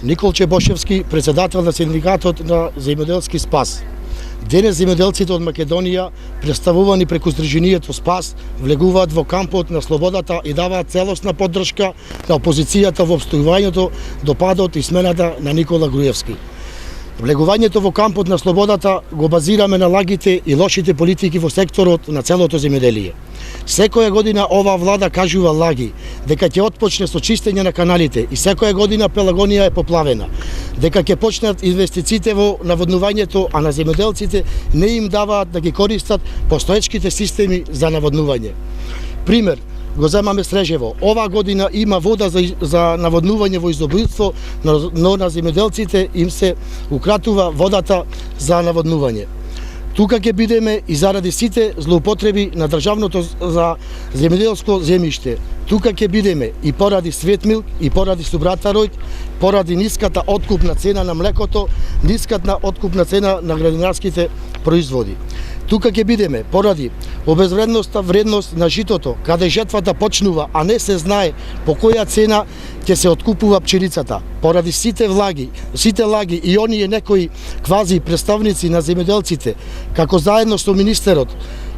Николче Бошевски, председател на синдикатот на земјоделски Спас. Денес земјоделците од Македонија, представувани преку Здруженијето Спас, влегуваат во кампот на слободата и даваат целосна поддршка на опозицијата во обстојувањето до падот и смената на Никола Груевски. Влегувањето во кампот на слободата го базираме на лагите и лошите политики во секторот на целото земјоделие. Секоја година оваа влада кажува лаги дека ќе отпочне со чистење на каналите и секоја година Пелагонија е поплавена, дека ќе почнат инвестициите во наводнувањето, а на земјоделците не им даваат да ги користат постоечките системи за наводнување. Пример го земаме Срежево. Оваа година има вода за наводнување во изобилство, но на земјоделците им се укратува водата за наводнување. Тука ќе бидеме и заради сите злоупотреби на државното за земјоделско земјиште. Тука ќе бидеме и поради Светмилк, и поради Субратаројд, поради ниската откупна цена на млекото, ниската откупна цена на градинарските производи. Тука ќе бидеме поради обезвредноста вредност на житото, каде жетвата почнува, а не се знае по која цена ќе се откупува пченицата. Поради сите лаги и оние некои квази представници на земјоделците, како заедно со министерот,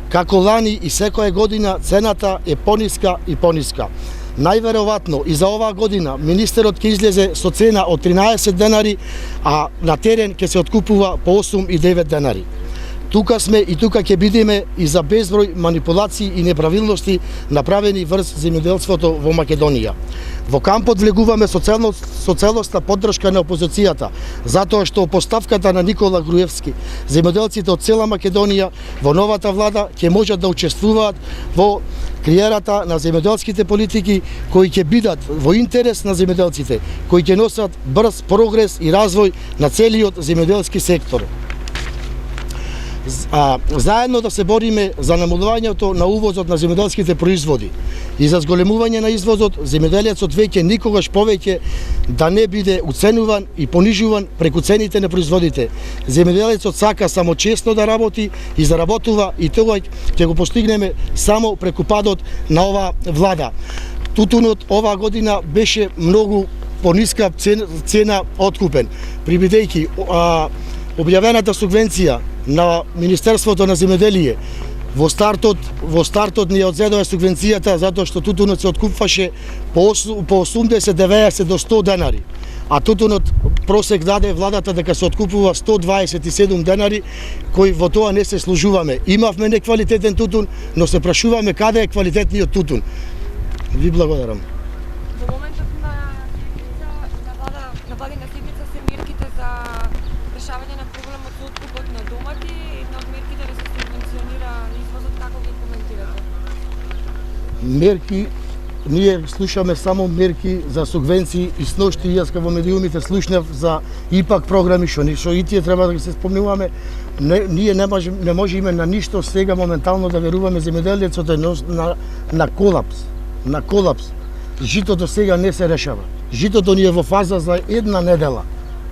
како лани и секоја година цената е пониска и пониска. Најверојатно и за оваа година министерот ќе излезе со цена од 13 денари, а на терен ќе се откупува по 8 и 9 денари. Тука сме и тука ќе бидеме и за безброј манипулации и неправилности направени врз земјоделството во Македонија. Во кампот влегуваме со целосна поддршка на опозицијата, затоа што поставката на Никола Груевски, земјоделците од цела Македонија во новата влада ќе можат да учествуваат во креирата на земјоделските политики кои ќе бидат во интерес на земјоделците, кои ќе носат брз прогрес и развој на целиот земјоделски сектор. Заедно да се бориме за намалувањето на увозот на земјоделските производи и за зголемување на извозот, земјоделецот веќе никогаш повеќе да не биде уценуван и понижуван преку цените на производите. Земјоделецот сака само честно да работи и заработува и тоа ќе го постигнеме само преку падот на оваа влада. Тутунот оваа година беше многу пониска цена откупен, прибидејќи објавената субвенција на Министерството на земјоделие во стартот ни одзедоа субвенцијата затоа што тутунот се откупваше по 80, 90 до 100 денари, а тутунот просек даде владата дека се откупува 127 денари, кои во тоа не се служуваме. Имавме неквалитетен тутун, но се прашуваме каде е квалитетниот тутун. Ви благодарам. Во моментот на владина седница се мерките за решавање на проблемот со откупот на домати, една од мерките да се субвенционира извозот, како ги коментирате? Мерки, ние слушаме само мерки за субвенции и сношти јас во медиумите слушнав за ИПАК програми што и тие треба да ги се спомнуваме. Ние не можеме на ништо сега моментално да веруваме, земјоделецот е на колапс. Житото сега не се решава. Житото ни е во фаза за една недела,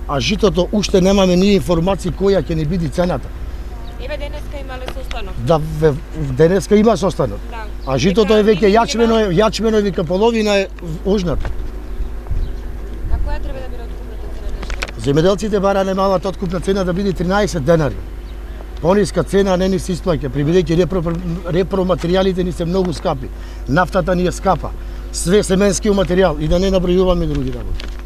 а житото уште немаме ние информации која ќе ни биде цената. Еве денеска имале состанок. Да, денеска има состанок. Да. А житото е веќе јачмено е вика половина е ожнато. А која треба да биде откупната цена? Земјоделците бара немалата откупна цена да биде 13 денари. Пониска цена не ни се исплаќа, прибидејќи репроматеријалите ни се многу скапи. Нафтата ни е скапа. Све семенски материјал и да не набројуваме други работи.